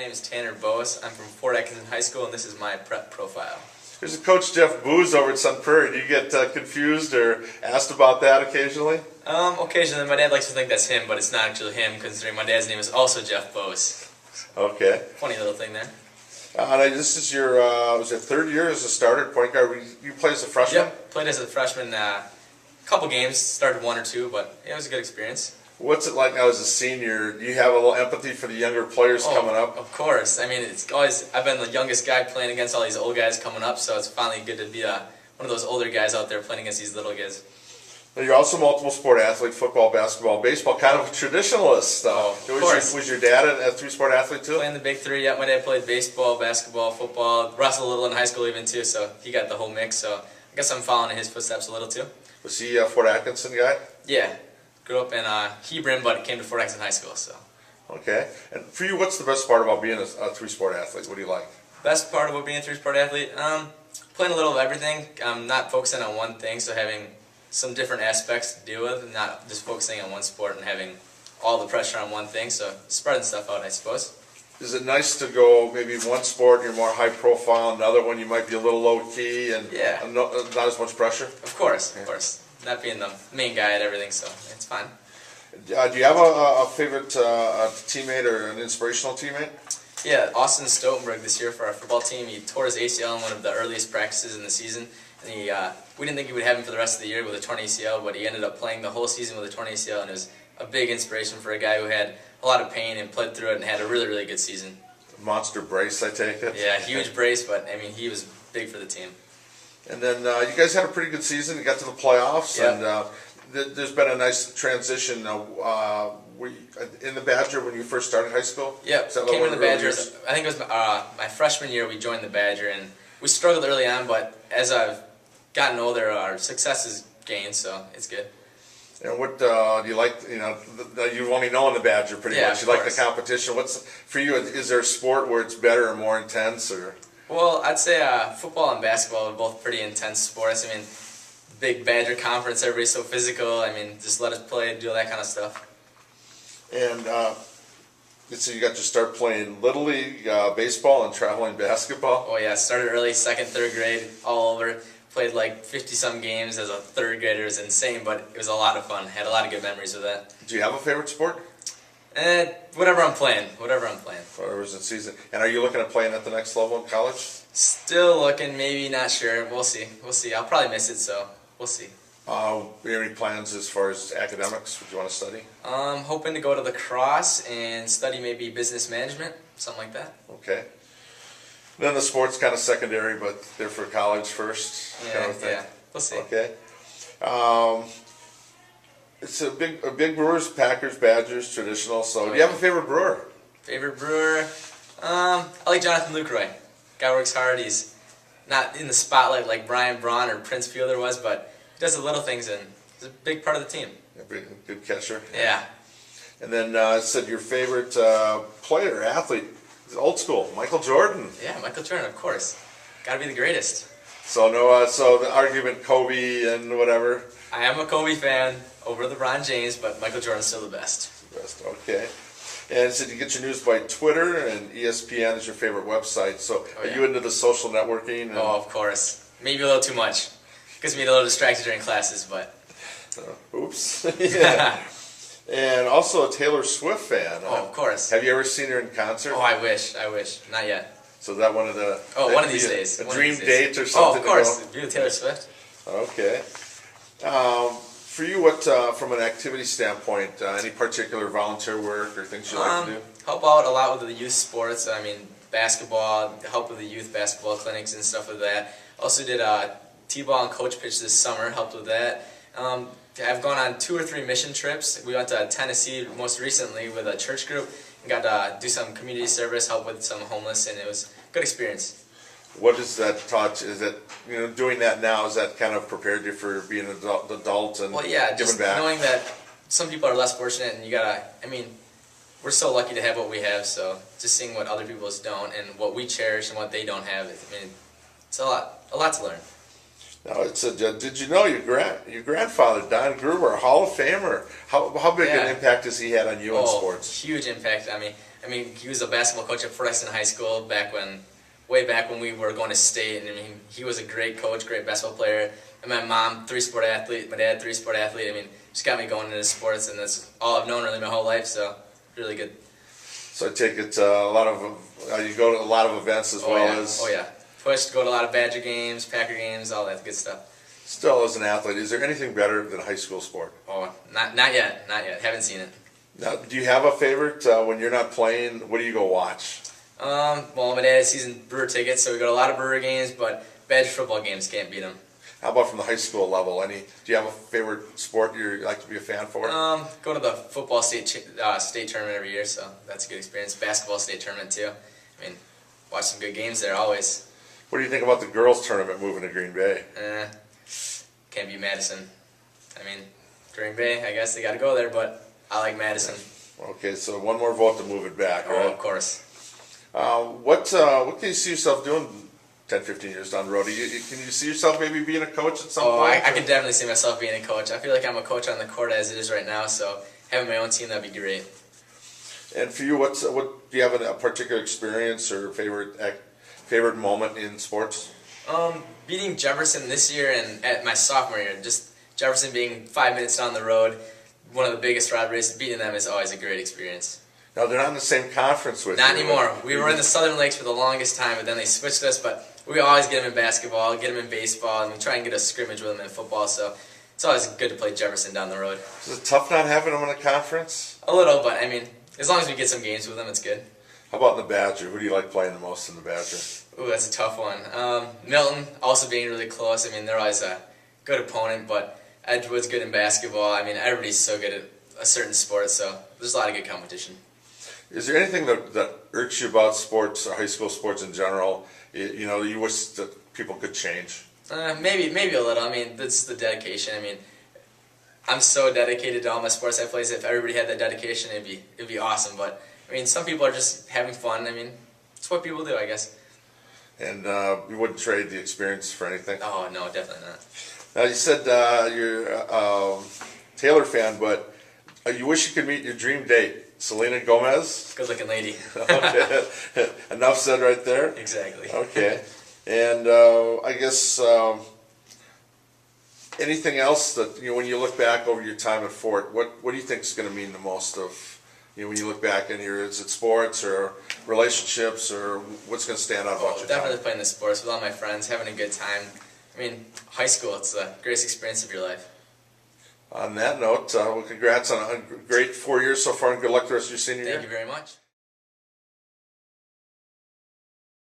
name is Tanner Bose. I'm from Fort Atkinson High School, and this is my prep profile. Here's Coach Jeff Booz over at Sun Prairie. Do you get confused or asked about that occasionally? Occasionally. My dad likes to think that's him, but it's not actually him, considering my dad's name is also Jeff Bose. Okay. Funny little thing there. This is your was it third year as a starter point guard? You played as a freshman? Yep, played as a freshman. Couple games, started one or two, but it was a good experience. What's it like now as a senior? Do you have a little empathy for the younger players coming up? Of course. I mean, I've been the youngest guy playing against all these old guys coming up, so it's finally good to be one of those older guys out there playing against these little guys. Now, you're also a multiple sport athlete, football, basketball, baseball, kind of a traditionalist. Of course. Was your dad a three-sport athlete too? Playing the big three, yeah. My dad played baseball, basketball, football, wrestled a little in high school even too, so he got the whole mix, so I guess I'm following in his footsteps a little too. Was he a Fort Atkinson guy? Yeah. Grew up in Hebron, but came to Fort Atkinson High School, so. Okay. And for you, what's the best part about being a three-sport athlete? What do you like? Best part about being a three-sport athlete? Playing a little of everything. I'm not focusing on one thing, so having some different aspects to deal with, and not just focusing on one sport and having all the pressure on one thing, so spreading stuff out, I suppose. Is it nice to go maybe one sport you're more high profile, another one you might be a little low key and not as much pressure? Of course. Not being the main guy at everything, so it's fine. Do you have a favorite teammate or an inspirational teammate? Yeah, Austin Stoutenberg this year for our football team. He tore his ACL in one of the earliest practices in the season, and we didn't think he would have him for the rest of the year with a torn ACL, but he ended up playing the whole season with a torn ACL, and it was a big inspiration for a guy who had a lot of pain and played through it and had a really, really good season. Monster brace, I take it? Yeah, huge brace, but I mean, he was big for the team. And then you guys had a pretty good season. You got to the playoffs, and there's been a nice transition. In the Badger when you first started high school? Yep, came in the Badgers. I think it was my freshman year we joined the Badger, and we struggled early on, but as I've gotten older, our success has gained, so it's good. And what do you like? You've only known the Badger pretty much. You like the competition. For you? Is there a sport where it's better or more intense, or? Well, I'd say football and basketball are both pretty intense sports. I mean, big Badger conference, everybody's so physical. I mean, just let us play and do all that kind of stuff. And so you got to start playing Little League baseball and traveling basketball? Oh yeah, started early, second, third grade, all over. Played like 50-some games as a third grader. It was insane, but it was a lot of fun. Had a lot of good memories with that. Do you have a favorite sport? Whatever I'm playing. Whatever's in season. And are you looking at playing at the next level in college? Still looking, maybe, not sure. We'll see. I'll probably miss it, so we'll see. Any plans as far as academics? What do you want to study? Hoping to go to lacrosse and study maybe business management, something like that. Okay. Then the sport's kind of secondary, but they're for college first, kind of thing. Yeah, we'll see. Okay. It's a big Brewers, Packers, Badgers, traditional. So, do you have a favorite brewer? Favorite brewer? I like Jonathan Lucroy. Guy works hard. He's not in the spotlight like Brian Braun or Prince Fielder was, but he does the little things, and he's a big part of the team. Good catcher. Yeah. And then said your favorite player, athlete, old school, Michael Jordan. Yeah, Michael Jordan, of course. Got to be the greatest. So so the argument Kobe and whatever. I am a Kobe fan over LeBron James, but Michael Jordan's still the best. Okay. And so you get your news by Twitter, and ESPN is your favorite website. So are you into the social networking? And of course. Maybe a little too much. Gets me a little distracted during classes, but. Oops. Yeah. And also a Taylor Swift fan. Oh, of course. Have you ever seen her in concert? Oh, I wish. Not yet. So is that one of the... one of these days. A dream date or something? Oh, of course. Be with Taylor Swift. Okay. For you, what from an activity standpoint, any particular volunteer work or things you like to do? Help out a lot with the youth sports. I mean, basketball, help with the youth basketball clinics and stuff like that. Also did T-ball and coach pitch this summer, helped with that. I've gone on 2 or 3 mission trips. We went to Tennessee most recently with a church group and got to do some community service, help with some homeless, and it was a good experience. What is that taught? Is that doing that now? Is that kind of prepared you for being an adult and just giving back? Knowing that some people are less fortunate, and you gotta. I mean, we're so lucky to have what we have. So just seeing what other people don't and what we cherish and what they don't have. I mean, it's a lot to learn. Now, did you know your grandfather, Don Gruber, a Hall of Famer? How big an impact has he had on you in sports? Huge impact. I mean, I mean, he was a basketball coach at Fort Exton High School way back when we were going to state, and I mean, he was a great coach, great basketball player. And my mom, 3-sport athlete, my dad, 3-sport athlete. I mean, just got me going into sports, and that's all I've known really my whole life, so really good. So I take it you go to a lot of events as well as... Oh, yeah. Pushed to go to a lot of Badger games, Packer games, all that good stuff. Still, as an athlete, is there anything better than high school sport? Oh, not yet. Not yet. Haven't seen it. Now, do you have a favorite when you're not playing? What do you go watch? Well, my dad has season Brewer tickets, so we go to a lot of Brewer games, but Badger football games can't beat them. How about from the high school level? Do you have a favorite sport you like to be a fan for? Go to the football state tournament every year, so that's a good experience. Basketball state tournament too. I mean, watch some good games there always. What do you think about the girls tournament moving to Green Bay? Can't beat Madison. I mean, Green Bay, I guess they got to go there, but I like Madison. Okay, so one more vote to move it back, right? Oh, of course. What can you see yourself doing 10, 15 years down the road? Can you see yourself maybe being a coach at some point? I could definitely see myself being a coach. I feel like I'm a coach on the court as it is right now, so having my own team, that'd be great. And for you, what do you have a particular experience or favorite moment in sports? Beating Jefferson this year and at my sophomore year, just Jefferson being 5 minutes down the road, one of the biggest rivalries, beating them is always a great experience. Now, they're not in the same conference with you. Not anymore. We were in the Southern Lakes for the longest time, but then they switched us, but we always get them in basketball, get them in baseball, and we try and get a scrimmage with them in football, so it's always good to play Jefferson down the road. Is it tough not having them in a conference? A little, but I mean, as long as we get some games with them, it's good. How about in the Badger? Who do you like playing the most in the Badger? Ooh, that's a tough one. Milton, also being really close. I mean, they're always a good opponent, but Edgewood's good in basketball. I mean, everybody's so good at a certain sport, so there's a lot of good competition. Is there anything that irks you about sports or high school sports in general? You wish that people could change? Maybe a little. I mean, that's the dedication. I mean, I'm so dedicated to all my sports I play. So if everybody had that dedication, it'd be awesome. But I mean, some people are just having fun. I mean, it's what people do, I guess. And you wouldn't trade the experience for anything? Oh no, definitely not. Now you said you're a Taylor fan, but you wish you could meet your dream date. Selena Gomez? Good-looking lady. Okay. Enough said right there? Exactly. Okay. And I guess anything else that, when you look back over your time at Fort, what do you think is going to mean the most when you look back in here? Is it sports or relationships, or what's going to stand out about your definitely time? playing the sports with all my friends, having a good time. I mean, high school, it's the greatest experience of your life. On that note, well, congrats on a great 4 years so far, and good luck the rest of your senior year. Thank you very much.